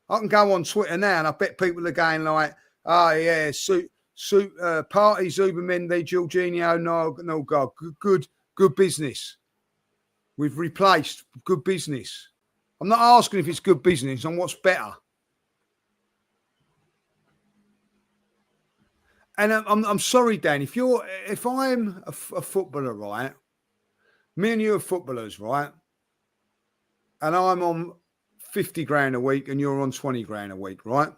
I can go on Twitter now and I bet people are going like, oh, yeah, Partey, Zubimendi, Jorginho, no, God, good business. We've replaced good business. I'm not asking if it's good business and what's better. And I'm sorry, Dan, if I'm a footballer, right? Me and you are footballers, right? And I'm on 50 grand a week and you're on 20 grand a week, right?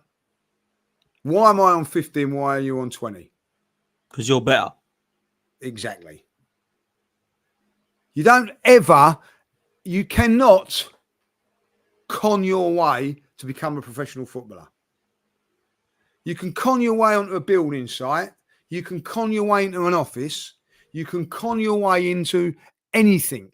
Why am I on 50 and why are you on 20? Because you're better. Exactly. You cannot con your way to become a professional footballer. You can con your way onto a building site. You can con your way into an office. You can con your way into anything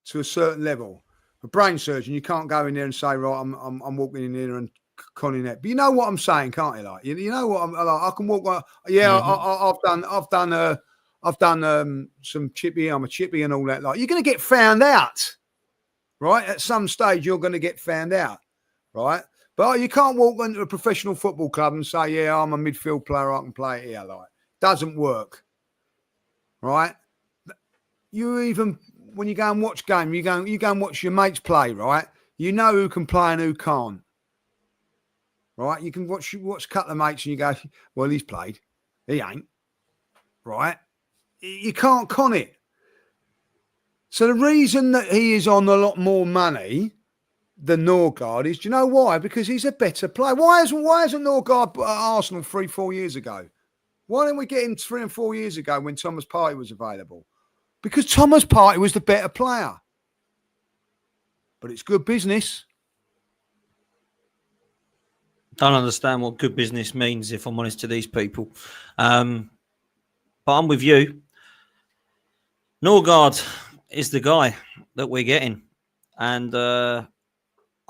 to a certain level. A brain surgeon, you can't go in there and say, right, I'm walking in here and conning that. But you know what I'm saying, can't you? Like, you know what I'm like. I can walk. Yeah, I've done some chippy. I'm a chippy and all that. Like, you're going to get found out, right? At some stage, you're going to get found out, right? But you can't walk into a professional football club and say, yeah, I'm a midfield player. I can play it here. Like, doesn't work, right? You even when you go and watch game, you go and watch your mates play, right? You know who can play and who can't, right? You can watch a couple of mates and you go, well, he's played, he ain't, right? You can't con it. So the reason that he is on a lot more money than Norgaard is, do you know why? Because he's a better player. Why isn't Norgaard at Arsenal 3-4 years ago? Why didn't we get him 3 and 4 years ago when Thomas Partey was available? Because Thomas Partey was the better player. But it's good business. Don't understand what good business means, if I'm honest, to these people. But I'm with you. Norgaard is the guy that we're getting. And I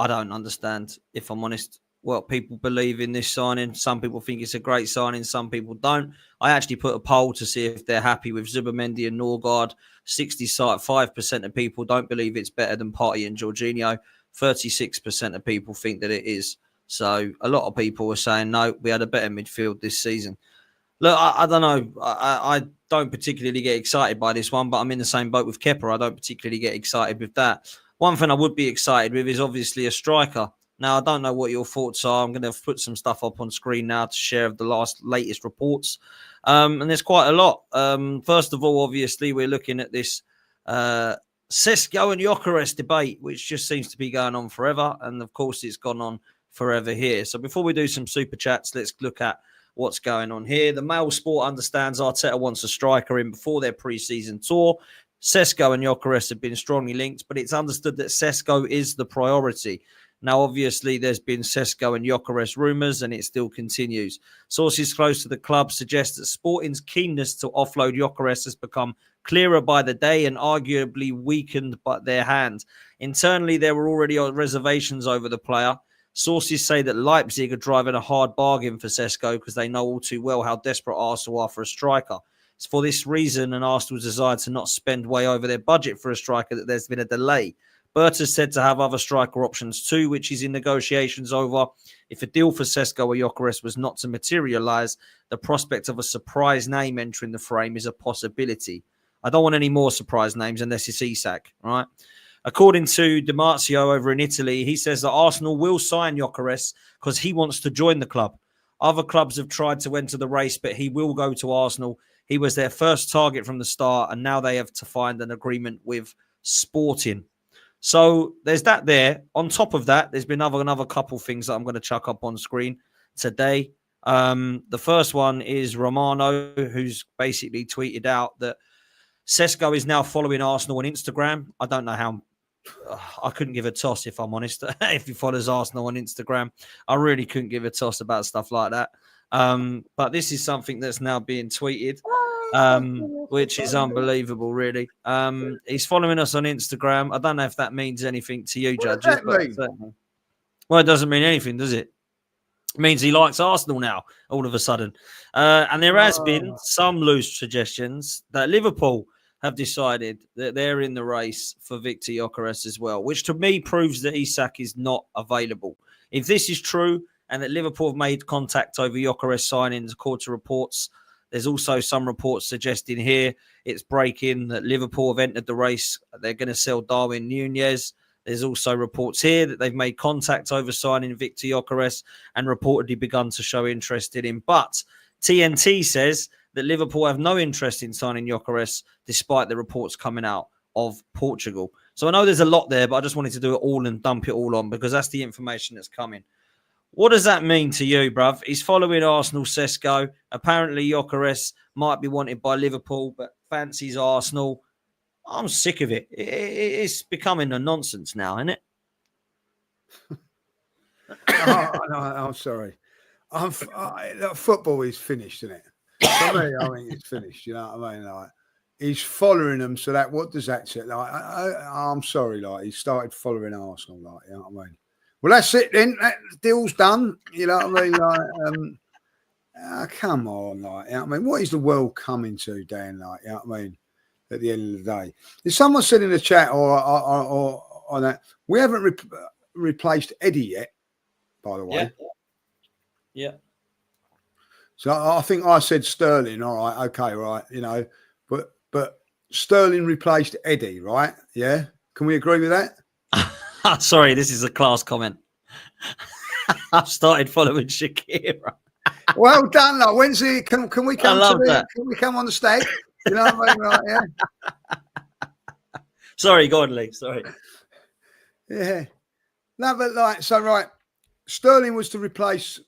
don't understand, if I'm honest, what people believe in this signing. Some people think it's a great signing. Some people don't. I actually put a poll to see if they're happy with Zubimendi and Norgaard. 65% of people don't believe it's better than Partey and Jorginho. 36% of people think that it is. So a lot of people are saying, no, we had a better midfield this season. Look, I don't know. I don't particularly get excited by this one, but I'm in the same boat with Kepa. I don't particularly get excited with that. One thing I would be excited with is obviously a striker. Now, I don't know what your thoughts are. I'm going to put some stuff up on screen now to share of the latest reports. And there's quite a lot. First of all, obviously, we're looking at this Sesko and Gyökeres debate, which just seems to be going on forever. And, of course, it's gone on forever here. So before we do some super chats, let's look at what's going on here. The Mail Sport understands Arteta wants a striker in before their pre-season tour. Sesko and Gyökeres have been strongly linked, but it's understood that Sesko is the priority. Now, obviously, there's been Sesko and Gyökeres rumours, and it still continues. Sources close to the club suggest that Sporting's keenness to offload Gyökeres has become clearer by the day and arguably weakened by their hand. Internally, there were already reservations over the player. Sources say that Leipzig are driving a hard bargain for Sesko because they know all too well how desperate Arsenal are for a striker. It's for this reason and Arsenal's desire to not spend way over their budget for a striker that there's been a delay. Bert is said to have other striker options too, which he's in negotiations over. If a deal for Sesko or Gyökeres was not to materialise, the prospect of a surprise name entering the frame is a possibility. I don't want any more surprise names unless it's Isak, right? According to Di Marzio over in Italy, he says that Arsenal will sign Gyökeres because he wants to join the club. Other clubs have tried to enter the race, but he will go to Arsenal. He was their first target from the start, and now they have to find an agreement with Sporting. So there's that there. On top of that, there's been another couple things that I'm going to chuck up on screen today. The first one is Romano, who's basically tweeted out that Sesko is now following Arsenal on Instagram. I don't know how. I couldn't give a toss, if I'm honest. If he follows Arsenal on Instagram, I really couldn't give a toss about stuff like that. But this is something that's now being tweeted, which is unbelievable, really. He's following us on Instagram. I don't know if that means anything to you, judges. Well, it doesn't mean anything, does it? It means he likes Arsenal now, all of a sudden. And there has been some loose suggestions that Liverpool have decided that they're in the race for Victor Gyökeres as well, which to me proves that Isak is not available. If this is true and that Liverpool have made contact over Gyökeres signings, according to reports, there's also some reports suggesting here it's breaking that Liverpool have entered the race. They're going to sell Darwin Núñez. There's also reports here that they've made contact over signing Victor Gyökeres and reportedly begun to show interest in him. But TNT says that Liverpool have no interest in signing Gyökeres, despite the reports coming out of Portugal. So I know there's a lot there, but I just wanted to do it all and dump it all on because that's the information that's coming. What does that mean to you, bruv? He's following Arsenal, Sesko. Apparently, Gyökeres might be wanted by Liverpool, but fancies Arsenal. I'm sick of it. It's becoming a nonsense now, isn't it? I'm sorry. Football is finished, isn't it? For me, I think it's finished. You know what I mean? Like, he's following them, so that what does that say? Like, I'm sorry, like he started following Arsenal, like you know what I mean. Well, that's it then. That deal's done. You know what I mean? Like, come on, like you know what I mean. What is the world coming to, Dan? Like you know what I mean? At the end of the day, if someone said in the chat or on that, we haven't replaced Eddie yet. By the way, yeah. So I think I said Sterling. All right, okay, right. You know, but Sterling replaced Eddie, right? Yeah. Can we agree with that? Sorry, this is a class comment. I've started following Shakira. Well done, like when's the can we come I love to that. can we come on the stag? You know what I mean? Right, yeah. Sorry, go on, Lee. Sorry. Yeah. No, but like so right. Sterling was to replace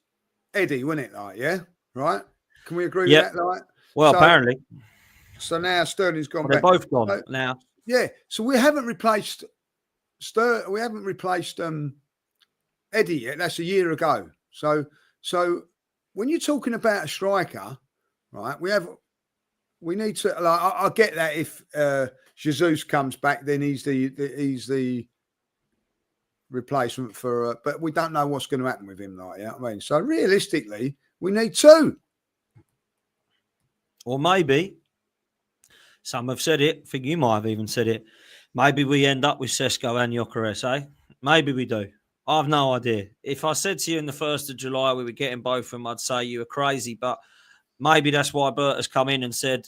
Eddie, wasn't it? Like, yeah, right. Can we agree with that? Like, well, apparently. So now Sterling's gone. They're both gone now. Yeah. So we haven't replaced We haven't replaced Eddie yet. That's a year ago. So when you're talking about a striker, right? We need to. Like, I get that if Jesus comes back, then he's the replacement for. But we don't know what's going to happen with him. Like, you know what I mean? So realistically, we need two. Or maybe some have said it. I think you might have even said it. Maybe we end up with Sesko and Gyökeres, eh? Maybe we do. I have no idea. If I said to you in the 1st of July we were getting both of them, I'd say you were crazy. But maybe that's why Bert has come in and said,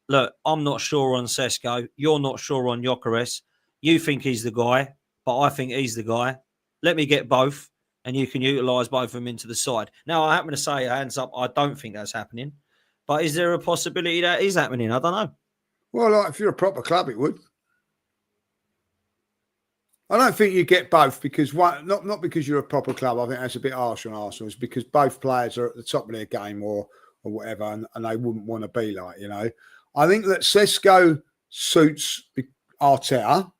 look, I'm not sure on Sesko. You're not sure on Gyökeres. You think he's the guy, but I think he's the guy. Let me get both, and you can utilise both of them into the side. Now, I happen to say, hands up, I don't think that's happening. But is there a possibility that is happening? I don't know. Well, like, if you're a proper club, it would. I don't think you get both because not because you're a proper club. I think that's a bit harsh on Arsenal. It's because both players are at the top of their game or whatever, and they wouldn't want to be like, you know. I think that Sesko suits Arteta,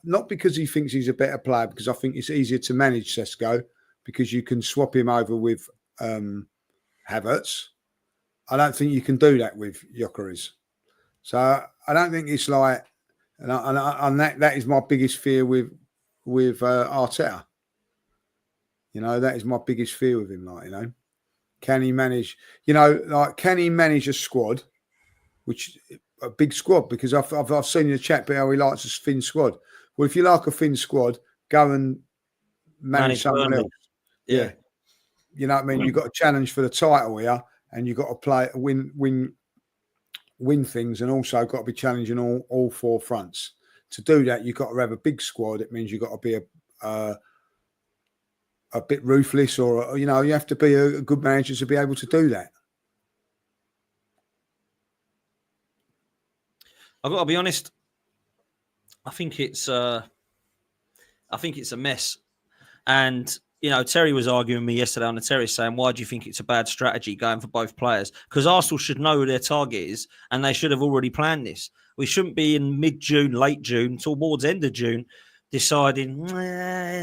not because he thinks he's a better player, because I think it's easier to manage Sesko because you can swap him over with Havertz. I don't think you can do that with Gyökeres. So I don't think it's like, and that is my biggest fear with Arteta. You know, that is my biggest fear with him. Like, you know, can he manage? You know, like, can he manage a squad, which a big squad? Because I've seen in the chat how he likes a thin squad. Well, if you like a thin squad, go and manage someone else. Yeah. You know what I mean? You've got a challenge for the title here, and you've got to play win things, and also got to be challenging all four fronts. To do that, you've got to have a big squad. It means you've got to be a bit ruthless, or, you know, you have to be a good manager to be able to do that. I've got to be honest. I think it's a mess. And, you know, Terry was arguing with me yesterday on the terrace saying, why do you think it's a bad strategy going for both players? Because Arsenal should know who their target is, and they should have already planned this. We shouldn't be in mid-June, late June, towards end of June, deciding,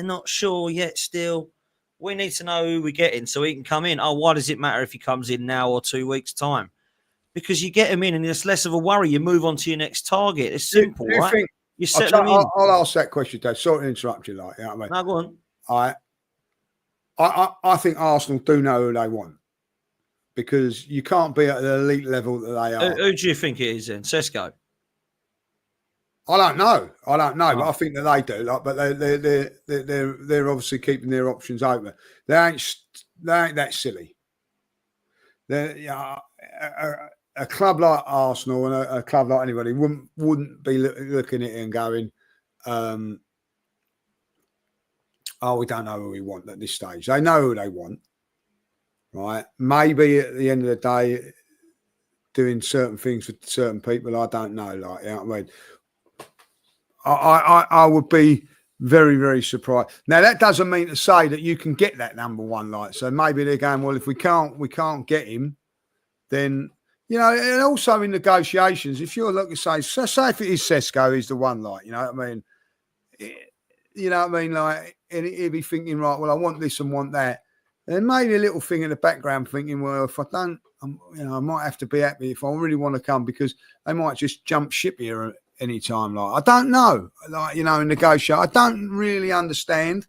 not sure yet still. We need to know who we're getting so he can come in. Oh, why does it matter if he comes in now or 2 weeks' time? Because you get him in and it's less of a worry. You move on to your next target. It's simple, right? You set them in. I'll ask that question, Dave. Sorry to interrupt you, like, you know what I mean? No, go on. I think Arsenal do know who they want, because you can't be at the elite level that they are. Who do you think it is then? Sesko? I don't know, but I think that they do. Like, but they're obviously keeping their options open. They ain't that silly. They're a club like Arsenal and a club like anybody wouldn't be looking at it and going, we don't know who we want at this stage. They know who they want, right? Maybe at the end of the day, doing certain things with certain people, I don't know. Like, you know what I mean? I would be very, very surprised. Now, that doesn't mean to say that you can get that number one. Like, so maybe they're going, well, if we can't get him, then, you know. And also in negotiations, if you're looking, say if it is Sesko, he's the one. Like, you know what I mean? You know what I mean? Like, and he'd be thinking, right, well, I want this and want that. And maybe a little thing in the background thinking, well, if I don't, you know, I might have to be happy if I really want to come, because they might just jump ship here any time. Like, I don't know. Like, you know, in negotiate, I don't really understand,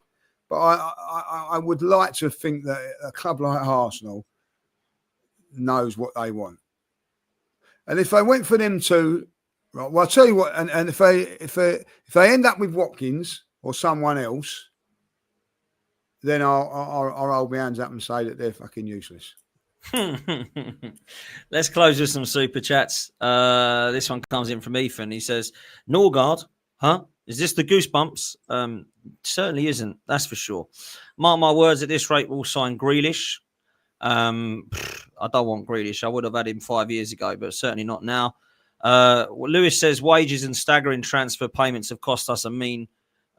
but I would like to think that a club like Arsenal knows what they want. And if they went for them to, right, well, I'll tell you what, and if they end up with Watkins or someone else, then I'll hold my hands up and say that they're fucking useless. Let's close with some super chats. This one comes in from Ethan. He says, Norgaard, huh? Is this the goosebumps? Certainly isn't, that's for sure. Mark my words, at this rate, we'll sign Grealish. I don't want Grealish. I would have had him 5 years ago, but certainly not now. Lewis says, wages and staggering transfer payments have cost us a mean.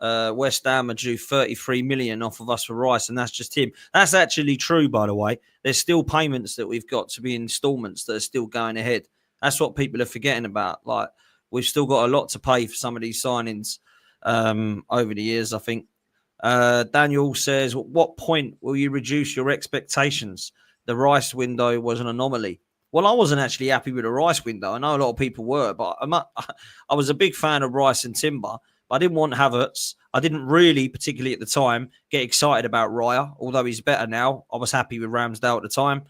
West Ham are due 33 million off of us for Rice, and that's just him. That's actually true, by the way. There's still payments that we've got to be installments that are still going ahead. That's what people are forgetting about. Like, we've still got a lot to pay for some of these signings over the years, I think. Daniel says, at what point will you reduce your expectations? The Rice window was an anomaly. Well, I wasn't actually happy with the Rice window. I know a lot of people were, but I was a big fan of Rice and Timber. I didn't want Havertz. I didn't really, particularly at the time, get excited about Raya, although he's better now. I was happy with Ramsdale at the time.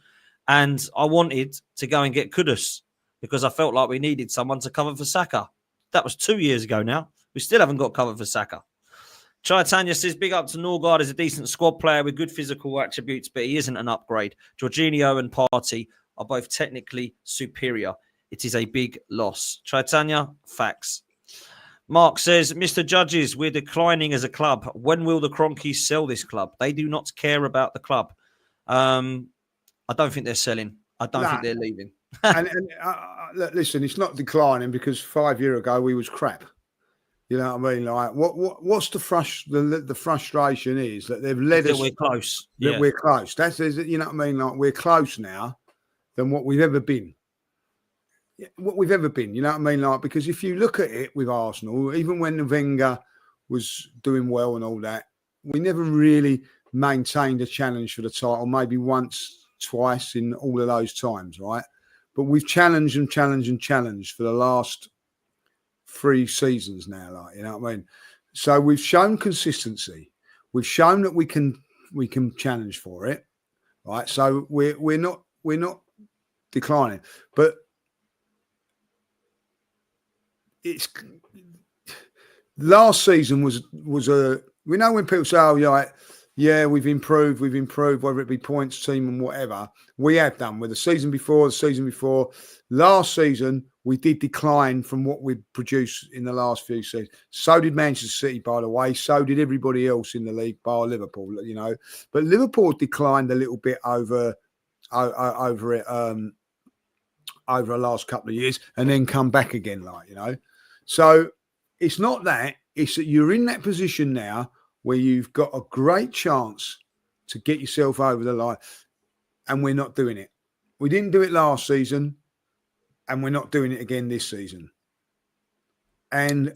And I wanted to go and get Kudus because I felt like we needed someone to cover for Saka. That was 2 years ago now. We still haven't got cover for Saka. Chaitanya says, big up to Norgaard as a decent squad player with good physical attributes, but he isn't an upgrade. Jorginho and Partey are both technically superior. It is a big loss. Chaitanya, facts. Mark says, Mr. Judges, we're declining as a club. When will the Cronkies sell this club? They do not care about the club. I don't think they're selling. I don't think they're leaving. Look, listen, it's not declining because 5 years ago we was crap. You know what I mean? Like, what's the frustration is that they've led us. We're close. That we're close. That's, you know what I mean? Like, we're close now than what we've ever been. what we've ever been. You know what I mean? Like, because if you look at it with Arsenal, even when Wenger was doing well and all that, we never really maintained a challenge for the title. Maybe once, twice in all of those times, right? But we've challenged and challenged and challenged for the last 3 seasons now. Like, you know what I mean? So we've shown consistency. We've shown that we can challenge for it, right? So we're not declining, but it's last season was a, we know when people say, oh yeah, we've improved, whether it be points, team and whatever, we have done. With the season before, last season we did decline from what we produced in the last few seasons. So did Manchester City, by the way. So did everybody else in the league, bar Liverpool. You know, but Liverpool declined a little bit over it over the last couple of years, and then come back again, like, you know. So it's not that; it's that you're in that position now where you've got a great chance to get yourself over the line, and we're not doing it. We didn't do it last season, and we're not doing it again this season. And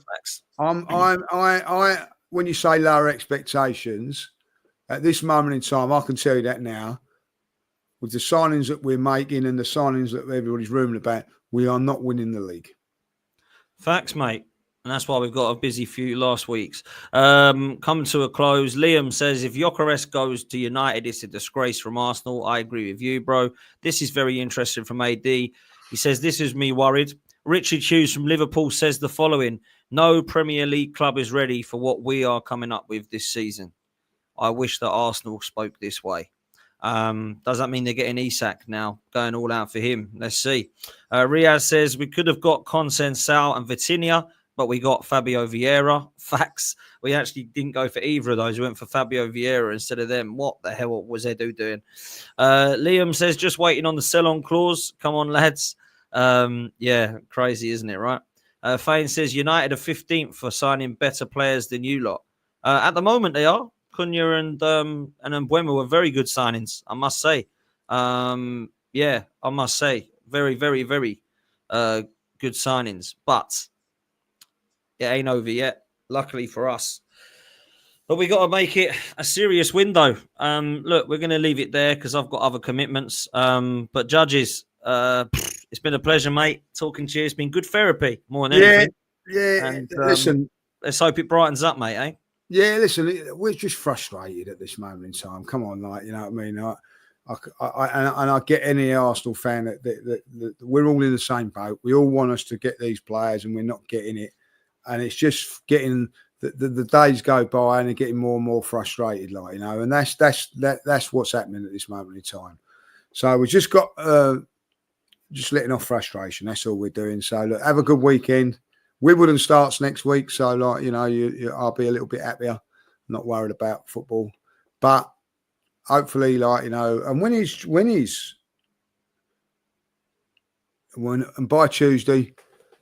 I when you say lower expectations, at this moment in time, I can tell you that now, with the signings that we're making and the signings that everybody's rumoring about, we are not winning the league. Facts, mate. And that's why we've got a busy few last weeks. Coming to a close, Liam says, if Gyökeres goes to United, it's a disgrace from Arsenal. I agree with you, bro. This is very interesting from AD. He says, this is me worried. Richard Hughes from Liverpool says the following: no Premier League club is ready for what we are coming up with this season. I wish that Arsenal spoke this way. Does that mean they're getting Isak now, going all out for him? Let's see. Riaz says, we could have got Consensao and Vitinha, but we got Fabio Vieira. Facts. We actually didn't go for either of those. We went for Fabio Vieira instead of them. What the hell was Edu doing? Liam says, just waiting on the sell-on clause. Come on, lads. Yeah, crazy, isn't it, right? Fane says, United are 15th for signing better players than you lot. At the moment, they are. Cunha and Mbeumo were very good signings, I must say. Yeah, I must say. Very, very, very good signings. But it ain't over yet, luckily for us. But we got to make it a serious window. Look, we're going to leave it there because I've got other commitments. But judges, it's been a pleasure, mate, talking to you. It's been good therapy, more than anything. Yeah, and, listen. Let's hope it brightens up, mate, eh? Yeah, listen, we're just frustrated at this moment in time. Come on, like, you know what I mean? I get any Arsenal fan that we're all in the same boat. We all want us to get these players, and we're not getting it. And it's just getting the days go by, and they're getting more and more frustrated, like, you know. And that's what's happening at this moment in time. So we just got just letting off frustration. That's all we're doing. So look, have a good weekend. Wimbledon starts next week, so like, you know, I'll be a little bit happier, not worried about football. But hopefully, like, you know, and and by Tuesday,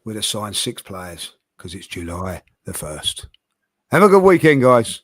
we'll assign 6 players because it's July the 1st. Have a good weekend, guys.